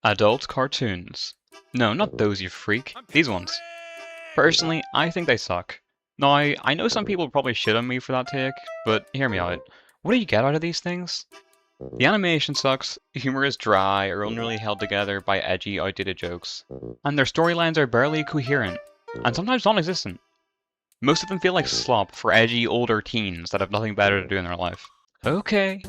Adult cartoons. No, not those, you freak. These ones. Personally, I think they suck. Now, I know some people probably shit on me for that take, but hear me out. What do you get out of these things? The animation sucks, humor is dry or only really held together by edgy, outdated jokes, and their storylines are barely coherent, and sometimes non-existent. Most of them feel like slop for edgy, older teens that have nothing better to do in their life. Okay,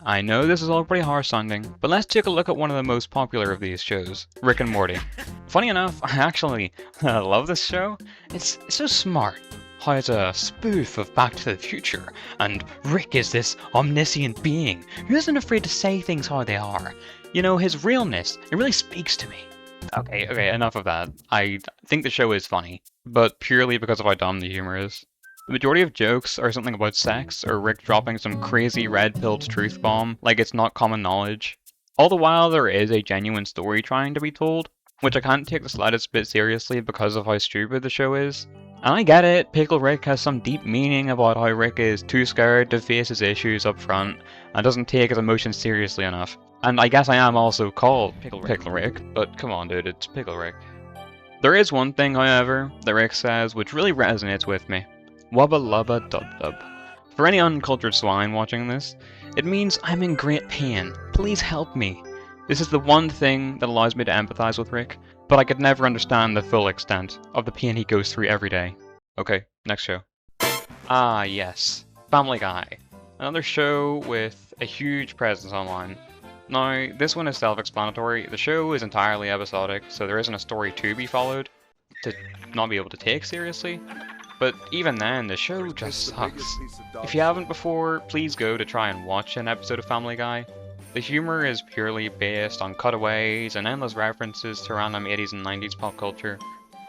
I know this is all pretty harsh sounding, but let's take a look at one of the most popular of these shows, Rick and Morty. Funny enough, I actually love this show. It's so smart. How it's a spoof of Back to the Future, and Rick is this omniscient being who isn't afraid to say things how they are. You know, his realness, it really speaks to me. Okay, enough of that. I think the show is funny, but purely because of how dumb the humor is. The majority of jokes are something about sex, or Rick dropping some crazy red-pilled truth bomb like it's not common knowledge. All the while there is a genuine story trying to be told, which I can't take the slightest bit seriously because of how stupid the show is. And I get it, Pickle Rick has some deep meaning about how Rick is too scared to face his issues up front, and doesn't take his emotions seriously enough. And I guess I am also called Pickle Rick, but come on dude, it's Pickle Rick. There is one thing, however, that Rick says which really resonates with me. Wubba lubba dub dub. For any uncultured swine watching this, it means I'm in great pain. Please help me. This is the one thing that allows me to empathize with Rick, but I could never understand the full extent of the pain he goes through every day. Okay, next show. Ah yes, Family Guy. Another show with a huge presence online. Now, this one is self-explanatory. The show is entirely episodic, so there isn't a story to be followed to not be able to take seriously. But even then, the show just sucks. If you haven't before, please go to try and watch an episode of Family Guy. The humor is purely based on cutaways and endless references to random 80s and 90s pop culture.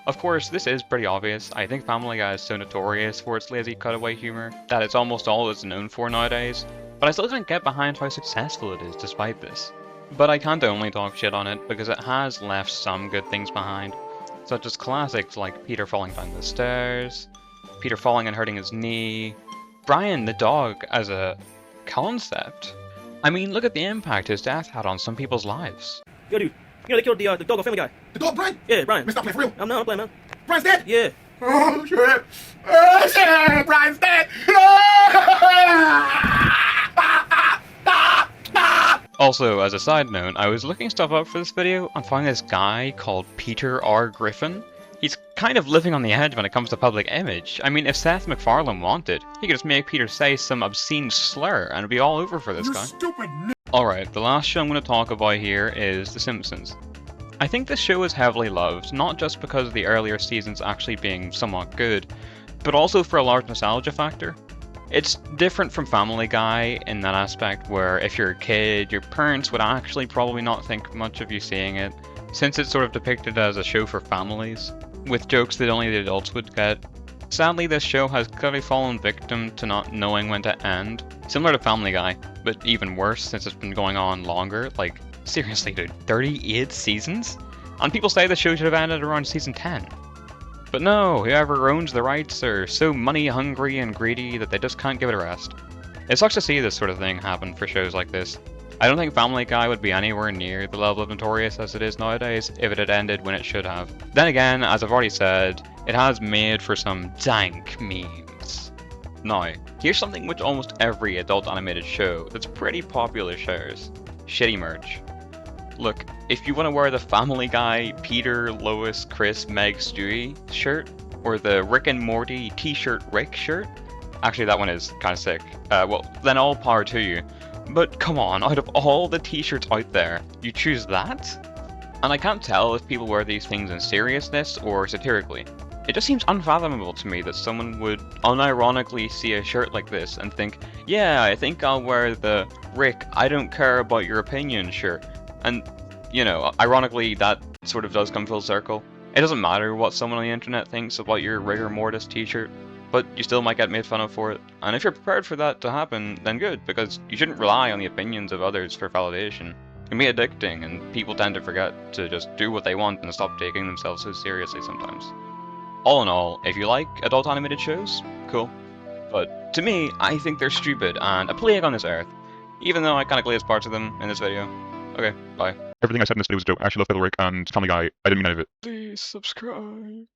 Of course, this is pretty obvious. I think Family Guy is so notorious for its lazy cutaway humor that it's almost all it's known for nowadays, but I still can't get behind how successful it is despite this. But I can't only talk shit on it because it has left some good things behind, such as classics like Peter falling down the stairs, Peter falling and hurting his knee, Brian the dog as a concept. I mean, look at the impact his death had on some people's lives. Yo, dude, you know they killed the dog on Family Guy. The dog, Brian? Yeah, Brian. Man, stop playing for real. I'm playing, man. Brian's dead? Yeah. Oh, shit. Oh, shit. Brian's dead. Also, as a side note, I was looking stuff up for this video and found this guy called Peter R. Griffin. He's kind of living on the edge when it comes to public image. I mean, if Seth MacFarlane wanted, he could just make Peter say some obscene slur and it'd be all over for this guy. Stupid. Alright, the last show I'm going to talk about here is The Simpsons. I think this show is heavily loved, not just because of the earlier seasons actually being somewhat good, but also for a large nostalgia factor. It's different from Family Guy in that aspect where if you're a kid, your parents would actually probably not think much of you seeing it, since it's sort of depicted as a show for families, with jokes that only the adults would get. Sadly, this show has clearly fallen victim to not knowing when to end, similar to Family Guy, but even worse since it's been going on longer. Like, seriously dude, 38 seasons? And people say the show should have ended around season 10. But no, whoever owns the rights are so money hungry and greedy that they just can't give it a rest. It sucks to see this sort of thing happen for shows like this. I don't think Family Guy would be anywhere near the level of notorious as it is nowadays if it had ended when it should have. Then again, as I've already said, it has made for some dank memes. Now, here's something which almost every adult animated show that's pretty popular shares. Shitty merch. Look, if you want to wear the Family Guy, Peter, Lois, Chris, Meg, Stewie shirt, or the Rick and Morty t-shirt Rick shirt, actually that one is kinda sick, well, then all power to you. But come on, out of all the t-shirts out there, you choose that? And I can't tell if people wear these things in seriousness or satirically. It just seems unfathomable to me that someone would unironically see a shirt like this and think, yeah, I think I'll wear the Rick, I don't care about your opinion shirt. And, you know, ironically that sort of does come full circle. It doesn't matter what someone on the internet thinks about your rigor mortis t-shirt, but you still might get made fun of for it. And if you're prepared for that to happen, then good, because you shouldn't rely on the opinions of others for validation. It can be addicting, and people tend to forget to just do what they want and stop taking themselves so seriously sometimes. All in all, if you like adult animated shows, cool. But to me, I think they're stupid and a plague on this earth, even though I kinda glaze parts of them in this video. Okay, bye. Everything I said in this video was a joke. I actually love Fiddle Rick and Family Guy. I didn't mean any of it. Please subscribe.